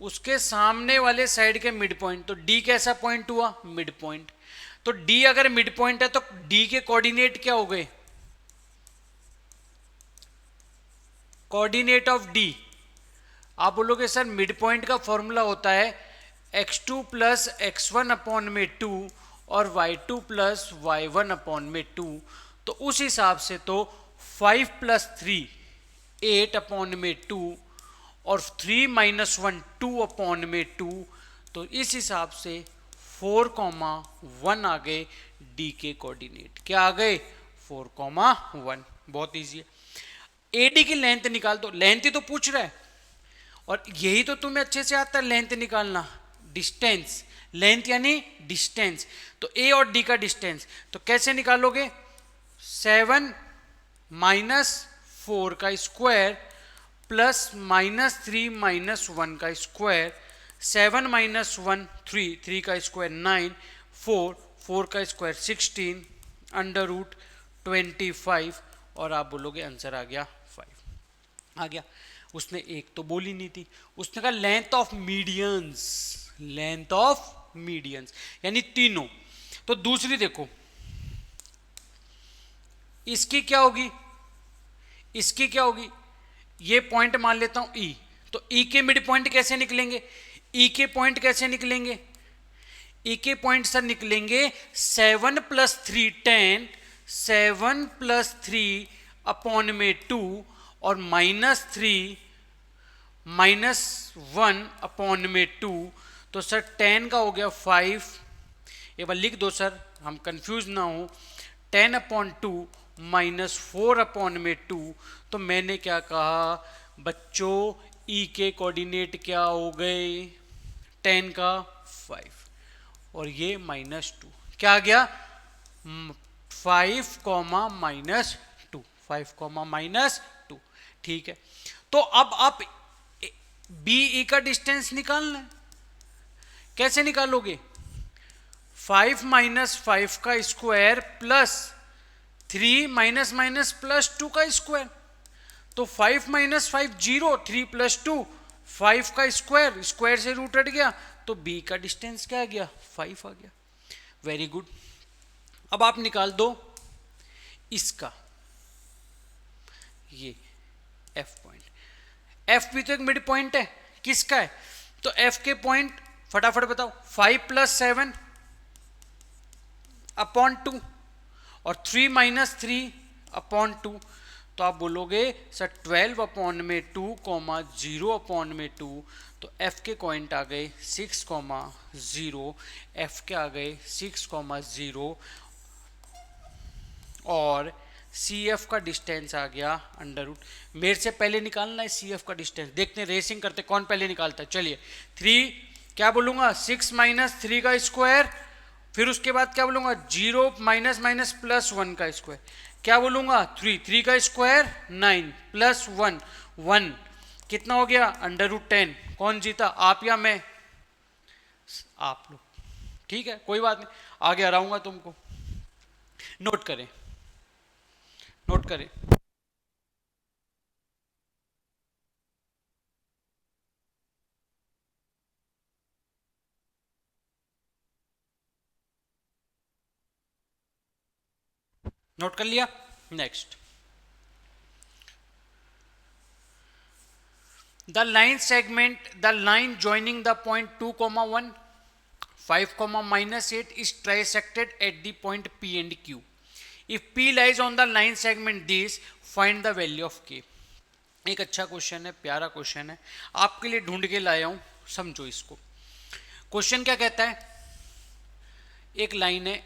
उसके सामने वाले साइड के मिड पॉइंट। तो डी कैसा पॉइंट हुआ, मिड पॉइंट। तो डी अगर मिड पॉइंट है तो डी के कोऑर्डिनेट क्या हो गए, कोऑर्डिनेट ऑफ डी। आप बोलोगे सर मिड पॉइंट का फॉर्मूला होता है x2 प्लस x1 अपॉन में 2 और y2 प्लस y1 अपॉन में 2। तो उस हिसाब से तो 5 प्लस 3 8 अपॉन में 2 और 3 - 1 2 अपॉन में 2। तो इस हिसाब से 4, 1 आ गए डी के कोऑर्डिनेट, क्या आ गए 4, 1। बहुत इजी है। एडी की लेंथ निकाल दो, लेंथ ही तो पूछ रहा है और यही तो तुम्हें अच्छे से आता है लेंथ निकालना, डिस्टेंस। लेंथ यानी डिस्टेंस, तो ए और डी का डिस्टेंस तो कैसे निकालोगे, 7 - 4 का स्क्वायर प्लस -3 - 1 का स्क्वायर, 7 - 1 3 का स्क्वायर 9, 4 का स्क्वायर 16 √25 और आप बोलोगे आंसर आ गया 5 आ गया। उसने एक तो बोली नहीं थी, उसने कहा length of medians, length of medians यानी तीनों। तो दूसरी देखो, इसकी क्या होगी, इसकी क्या होगी, ये पॉइंट मान लेता हूं ई, तो ई के मिड पॉइंट कैसे निकलेंगे, ई के पॉइंट कैसे निकलेंगे, ई के पॉइंट सर निकलेंगे 7 + 3 10, 7 + 3 अपॉन में 2 और -3 -1 अपॉन में 2, तो सर 10 का हो गया 5, एक बार लिख दो सर हम कंफ्यूज ना हो, 10/2 -4 अपॉन में 2, तो मैंने क्या कहा बच्चों, ई के कोऑर्डिनेट क्या हो गए, 10 का 5 और ये -2, क्या आ गया 5, -2, 5, -2, ठीक है। तो अब आप बी ई का डिस्टेंस निकालना है, कैसे निकालोगे, 5 - 5 का स्क्वायर प्लस 3 -+ का स्क्वायर, तो 5 - 5 0, 3 + 2 5 का स्क्वायर, स्क्वायर से रूट हट गया, तो बी का डिस्टेंस क्या आ गया 5 आ गया। Very good. अब आप निकाल दो इसका, ये एफ पॉइंट, एफ भी तो एक मिड पॉइंट है, किसका है, तो एफ के पॉइंट फटाफट बताओ, 5 + 7 अपॉन 2 और 3 - 3 अपॉन 2, तो आप बोलोगे सर 12 अपॉन में 2, 0 अपॉन में 2, तो एफ के पॉइंट आ गए 6, 0, एफ के आ गए 6, 0 और सी एफ का डिस्टेंस आ गया √ मेरे से पहले निकालना है सी एफ का डिस्टेंस, देखते हैं रेसिंग करते कौन पहले निकालता है। चलिए 3 क्या बोलूंगा 6 - 3 का स्क्वायर, फिर उसके बाद क्या बोलूंगा 0 +1 का स्क्वायर, क्या बोलूंगा 3 का स्क्वायर 9 + 1 1, कितना हो गया √10, कौन जीता आप या मैं, आप लोग, ठीक है कोई बात नहीं, आगे हराऊंगा तुमको, नोट करें नोट करें। नोट कर लिया। Next, the line segment, the line joining the point 2, 1 5, -8 is trisected at the point P and Q. If P lies on the line segment this, find the value of K. एक अच्छा question है, प्यारा question है, आपके लिए ढूंढ के लाया हूं, समझो इसको। क्वेश्चन क्या कहता है, एक लाइन है,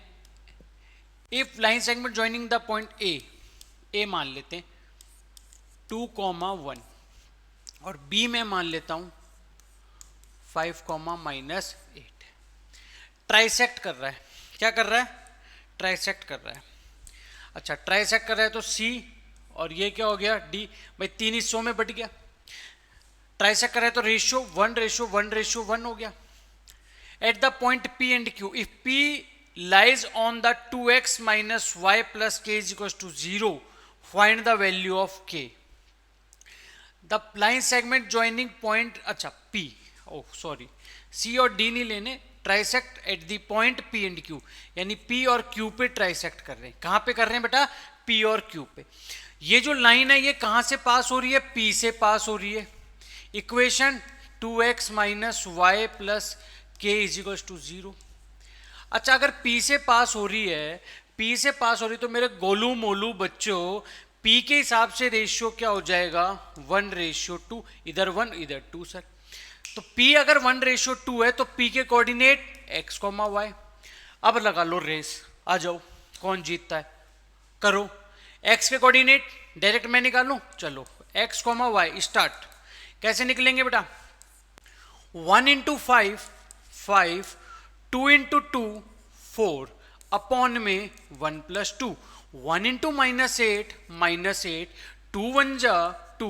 if line segment joining the point A मान लेते हैं 2, 1 और बी में मान लेता हूं 5, -8, ट्राइसेक्ट कर रहा है, क्या कर रहा है ट्राइसेक्ट कर रहा है। अच्छा ट्राइसेक्ट कर रहा है तो सी और ये क्या हो गया डी, भाई 3 हिस्सों में बट गया, ट्राइसेक्ट कर रहा है तो रेशियो 1:1:1 हो गया। At the point P and Q, if P lies on the 2x - y + k = 0, find the value of k. The line segment joining point, अच्छा p, oh sorry, c और d नहीं लेने, trisect at the point p and q, यानी p और q पे trisect कर रहे हैं। कहां पे कर रहे हैं बेटा, p और q पे। ये जो लाइन है ये कहां से पास हो रही है, p से पास हो रही है। Equation 2x - y + k = 0। अच्छा अगर P से पास हो रही है, P से पास हो रही तो मेरे गोलू मोलू बच्चों P के हिसाब से रेशियो क्या हो जाएगा 1:2, इधर 1 इधर 2 सर। तो P अगर 1:2 है तो P के कोऑर्डिनेट x, y। अब लगा लो रेस, आ जाओ कौन जीतता है, करो। x के कोऑर्डिनेट डायरेक्ट मैं निकालूं, चलो x, y स्टार्ट। कैसे निकलेंगे बेटा, 1 × 5 5, 2 × 2 4 अपॉन में 1 + 2, 1 × -8 2 1 जा 2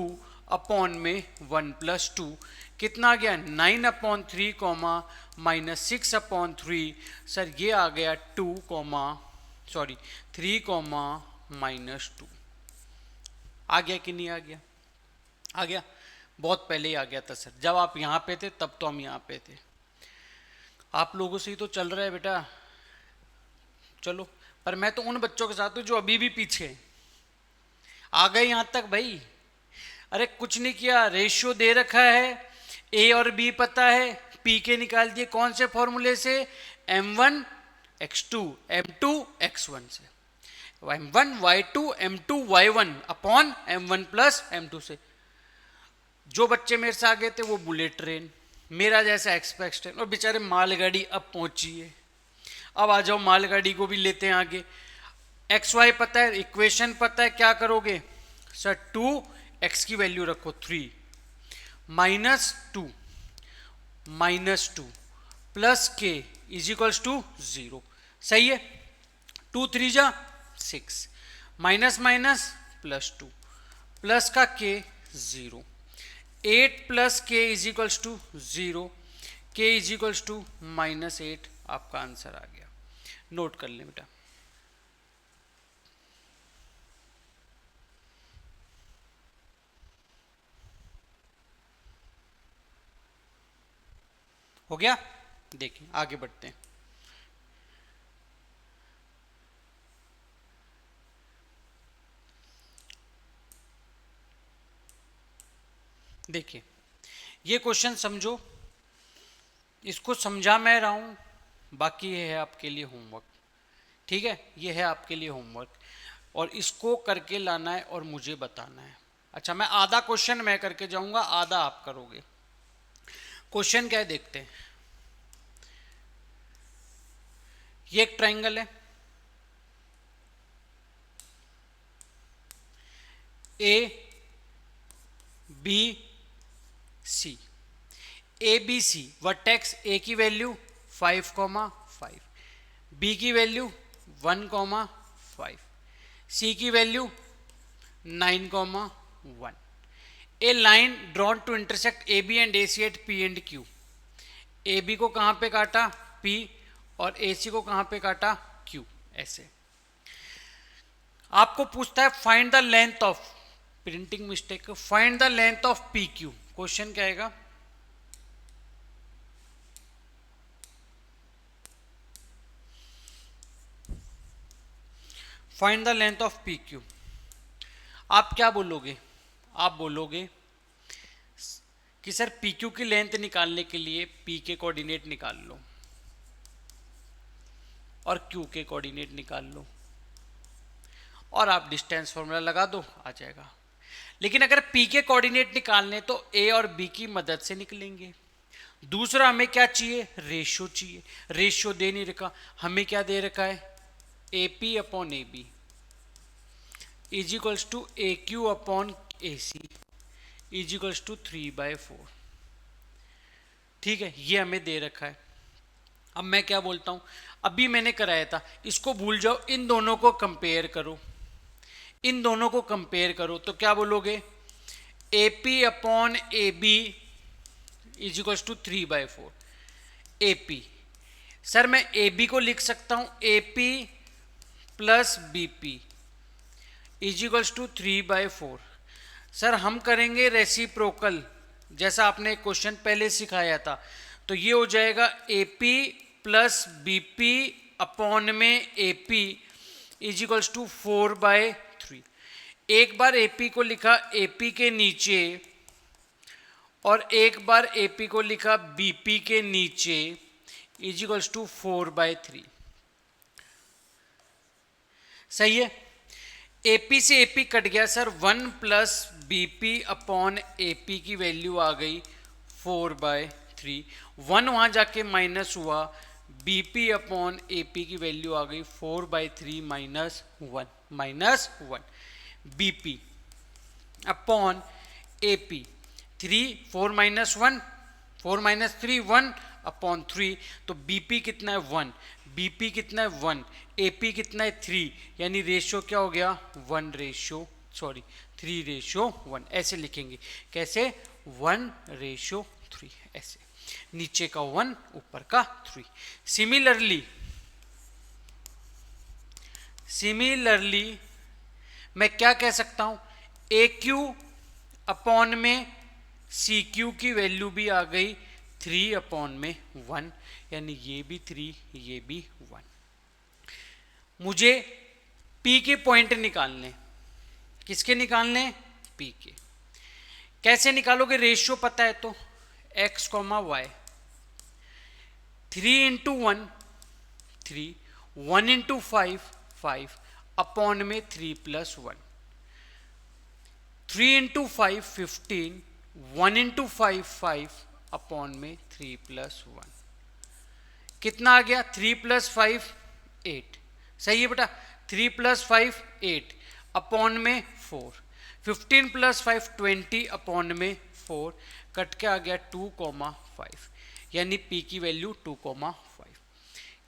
अपॉन में 1 + 2, कितना आ गया 9/3, -6/3, सर ये आ गया 3, -2 आ गया कि नहीं आ गया, आ गया, बहुत पहले ही आ गया था सर, जब आप यहाँ पे थे तब तो हम यहाँ पे थे, आप लोगों से ही तो चल रहा है बेटा। चलो पर मैं तो उन बच्चों के साथ हूँ जो अभी भी पीछे हैं, आ गए यहां तक भाई? अरे कुछ नहीं किया, रेशियो दे रखा है, ए और बी पता है, पी के निकाल दिए कौन से फॉर्मूले से? m1 x2 m2 x1 से, m1 y2 m2 y1 upon m1 plus m2 से। जो बच्चे मेरे से आगे थे वो बुलेट ट्रेन, मेरा जैसा एक्सप्रेस ट्रेन, और बेचारे मालगाड़ी अब पहुंची है। अब आ जाओ मालगाड़ी को भी लेते हैं आगे। एक्स वाई पता है, इक्वेशन पता है, क्या करोगे सर? 2x की वैल्यू रखो 3 -2 प्लस के इज इक्वल्स टू 0। सही है? 2 3 जा 6, माइनस माइनस प्लस 2, प्लस का के 0, 8 प्लस के इज इक्वल्स टू 0, के इज इक्वल्स टू -8। आपका आंसर आ गया। नोट कर लें बेटा। हो गया? देखिए आगे बढ़ते हैं। देखिए ये क्वेश्चन समझो, इसको समझा मैं रहा हूं, बाकी ये है आपके लिए होमवर्क। ठीक है, ये है आपके लिए होमवर्क, और इसको करके लाना है और मुझे बताना है। अच्छा, मैं आधा क्वेश्चन मैं करके जाऊंगा, आधा आप करोगे। क्वेश्चन क्या है देखते हैं। ये एक ट्रायंगल है, A B C, A B C vertex A की वैल्यू 5,5, बी की वैल्यू 1,5, सी की value 9,1। A line drawn to intersect A B and A C at P and Q. A B को कहाँ पे काटा? पी, और ए सी को कहाँ पे काटा? क्यू। ऐसे आपको पूछता है find the length of, printing mistake, find the length of P Q. Question क्या आएगा? Find the length of P Q. आप क्या बोलोगे? आप बोलोगे कि सर पी क्यू की लेंथ निकालने के लिए पी के कोऑर्डिनेट निकाल लो और क्यू के कोऑर्डिनेट निकाल लो, और आप डिस्टेंस फॉर्मूला लगा दो, आ जाएगा। लेकिन अगर पी के कोऑर्डिनेट निकालने तो ए और बी की मदद से निकलेंगे। दूसरा हमें क्या चाहिए? रेशियो चाहिए। रेशियो दे नहीं रखा, हमें क्या दे रखा है? A P upon A B is equals to A Q upon A C is equals to 3/4। ठीक है, ये हमें दे रखा है। अब मैं क्या बोलता हूं, अभी मैंने कराया था, इसको भूल जाओ, इन दोनों को कंपेयर करो, इन दोनों को कंपेयर करो, तो क्या बोलोगे? A P upon A B is equals to 3/4। A P, sir मैं ए बी को लिख सकता हूं A P plus B P is equals to 3/4। Sir हम करेंगे रेसिप्रोकल, जैसा आपने क्वेश्चन पहले सिखाया था, तो ये हो जाएगा A P plus B P upon में A P is equals to 4/3। एक बार ए पी को लिखा ए पी के नीचे और एक बार ए पी को लिखा बी पी के नीचे इज इक्वल्स टू 4/3। सही है? एपी से एपी कट गया sir, 1 plus B P upon A P की वैल्यू आ गई 4/3। 1 वहाँ जाके माइनस हुआ, B P upon A P की वैल्यू आ गई 4/3 -1 B P upon A P 3 4 -1 4 -3 1 upon 3, तो बीपी कितना है 1, बीपी कितना है 1, एपी कितना है 3, यानी रेशियो क्या हो गया 3/1। ऐसे लिखेंगे, कैसे? 1/3, ऐसे, नीचे का 1 ऊपर का 3। सिमिलरली मैं क्या कह सकता हूं, ए क्यू अपॉन में सी क्यू की वैल्यू भी आ गई 3/1, यानी ये भी 3 ये भी 1। मुझे P के पॉइंट निकालने, किसके निकालने? पी के। कैसे निकालोगे? रेशियो पता है तो x comma y, 3 into 1 3, 1 into 5 5 upon में 3 प्लस 1, 3 इंटू 5 15, 1 इंटू 5 5 अपॉन में 3 प्लस 1। कितना आ गया? 3 प्लस 5 8। सही है बेटा, 3 प्लस 5 8 अपॉन में 4, 15 प्लस 5 20 अपॉन में 4, कट के आ गया 2,5, यानी P की वैल्यू 2,5।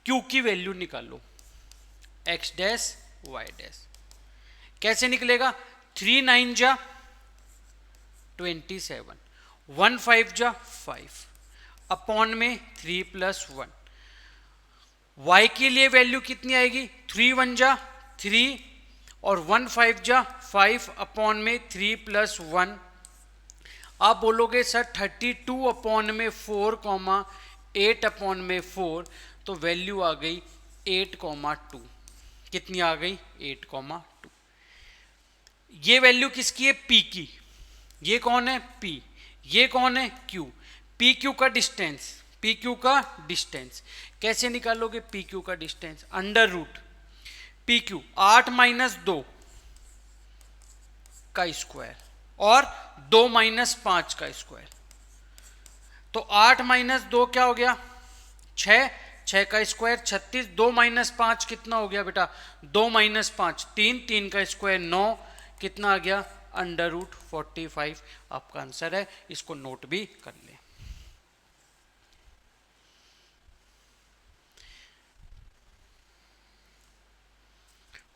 Q की वैल्यू निकालो, x डैश y डैश। कैसे निकलेगा? 3 9 जा 27, 1 5 जा 5 अपॉन में 3 प्लस 1। y के लिए वैल्यू कितनी आएगी? 3 1 जा 3 और 1 5 जा 5 अपॉन में 3 प्लस 1। आप बोलोगे सर 32 अपॉन में 4 8 अपॉन में 4, तो वैल्यू आ गई 8,2। कितनी आ गई? 8,2। ये वैल्यू किसकी है? P की। ये कौन है? P। ये कौन है? Q। पी क्यू का डिस्टेंस, पी क्यू का डिस्टेंस कैसे निकालोगे? पी क्यू का distance under root P Q 8 minus 2 का स्क्वायर और 2 माइनस 5 का स्क्वायर। तो 8 माइनस 2 क्या हो गया? 6, 6 का स्क्वायर 36, 2 माइनस 5 कितना हो गया बेटा? 2 माइनस 5 3, 3 का स्क्वायर 9, कितना आ गया? अंडर रूट 45 आपका आंसर है। इसको नोट भी कर ले।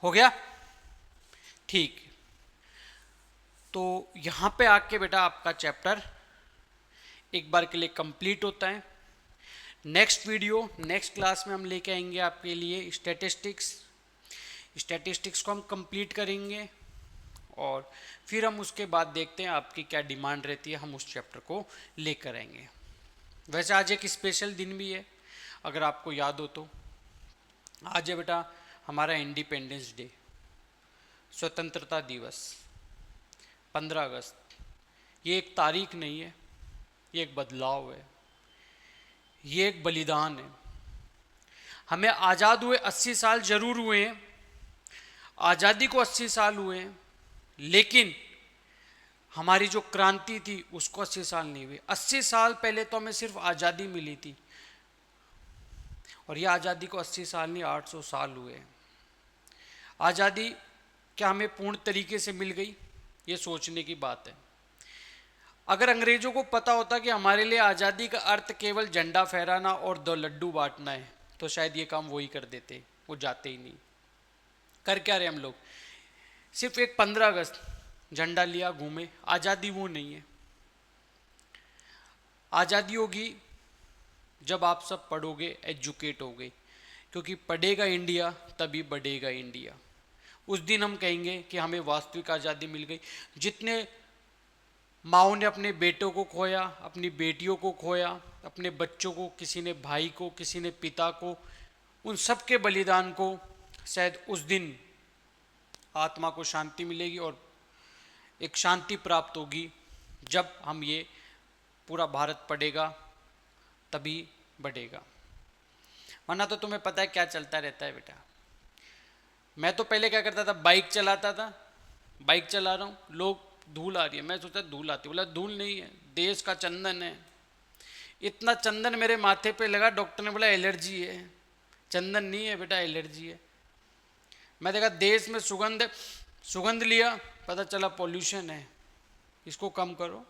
हो गया? ठीक। तो यहां पे आके बेटा आपका चैप्टर एक बार के लिए कंप्लीट होता है। नेक्स्ट वीडियो, नेक्स्ट क्लास में हम लेके आएंगे आपके लिए स्टैटिस्टिक्स। स्टैटिस्टिक्स को हम कंप्लीट करेंगे और फिर हम उसके बाद देखते हैं आपकी क्या डिमांड रहती है, हम उस चैप्टर को लेकर आएंगे। वैसे आज एक स्पेशल दिन भी है, अगर आपको याद हो तो। आज है बेटा हमारा इंडिपेंडेंस डे, स्वतंत्रता दिवस, 15 अगस्त। ये एक तारीख नहीं है, ये एक बदलाव है, ये एक बलिदान है। हमें आज़ाद हुए 80 साल जरूर हुए हैं, आज़ादी को 80 साल हुए हैं, लेकिन हमारी जो क्रांति थी उसको 80 साल नहीं हुए। 80 साल पहले तो हमें सिर्फ आज़ादी मिली थी, और ये आज़ादी को 80 साल नहीं 800 साल हुए हैं। आज़ादी क्या हमें पूर्ण तरीके से मिल गई? ये सोचने की बात है। अगर अंग्रेजों को पता होता कि हमारे लिए आज़ादी का अर्थ केवल झंडा फहराना और 2 लड्डू बांटना है, तो शायद ये काम वो ही कर देते, वो जाते ही नहीं। कर क्या रहे हम लोग? सिर्फ एक 15 अगस्त झंडा लिया, घूमे। आज़ादी वो नहीं है। आज़ादी होगी जब आप सब पढ़ोगे, एजुकेट होगे, क्योंकि पढ़ेगा इंडिया तभी बढ़ेगा इंडिया। उस दिन हम कहेंगे कि हमें वास्तविक आज़ादी मिल गई। जितने माओ ने अपने बेटों को खोया, अपनी बेटियों को खोया, अपने बच्चों को, किसी ने भाई को, किसी ने पिता को, उन सब के बलिदान को शायद उस दिन आत्मा को शांति मिलेगी और एक शांति प्राप्त होगी। जब हम ये पूरा भारत पढ़ेगा तभी बढ़ेगा, वरना तो तुम्हें पता है क्या चलता रहता है बेटा। मैं तो पहले क्या करता था, बाइक चलाता था, बाइक चला रहा हूँ, लोग धूल आ रही है, मैं सोचता धूल आती, बोला धूल नहीं है, देश का चंदन है। इतना चंदन मेरे माथे पे लगा, डॉक्टर ने बोला एलर्जी है। चंदन नहीं है बेटा, एलर्जी है। मैं देखा देश में सुगंध है, सुगंध लिया, पता चला पॉल्यूशन है, इसको कम करो।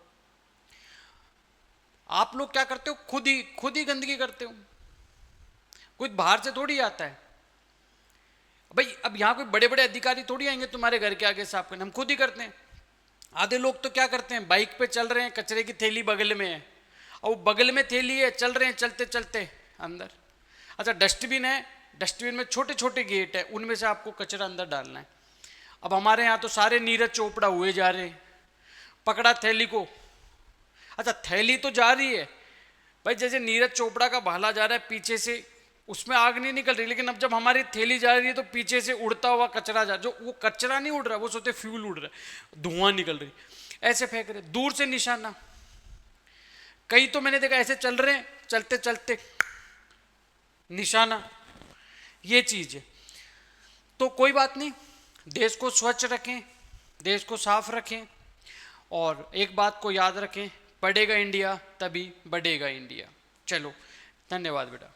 आप लोग क्या करते हो? खुद ही गंदगी करते हो, कुछ बाहर से थोड़ी आता है भाई। अब यहाँ कोई बड़े बड़े अधिकारी थोड़ी आएंगे तुम्हारे घर के आगे साफ करने, हम खुद ही करते हैं। आधे लोग तो क्या करते हैं, बाइक पे चल रहे हैं, कचरे की थैली बगल में है, और वो बगल में थैली है, चल रहे हैं, चलते चलते अंदर। अच्छा डस्टबिन है, डस्टबिन में छोटे छोटे गेट है, उनमें से आपको कचरा अंदर डालना है। अब हमारे यहाँ तो सारे नीरज चोपड़ा हुए जा रहे हैं, पकड़ा थैली को। अच्छा थैली तो जा रही है भाई, जैसे नीरज चोपड़ा का भाला जा रहा है, पीछे से उसमें आग नहीं निकल रही, लेकिन अब जब हमारी थैली जा रही है तो पीछे से उड़ता हुआ कचरा जो वो कचरा नहीं उड़ रहा, वो सोचते फ्यूल उड़ रहा है, धुआं निकल रही, ऐसे फेंक रहे, दूर से निशाना। कई तो मैंने देखा ऐसे चल रहे हैं, चलते चलते निशाना, ये चीज है। तो कोई बात नहीं, देश को स्वच्छ रखें, देश को साफ रखें, और एक बात को याद रखें, पढ़ेगा इंडिया तभी बढ़ेगा इंडिया। चलो, धन्यवाद बेटा।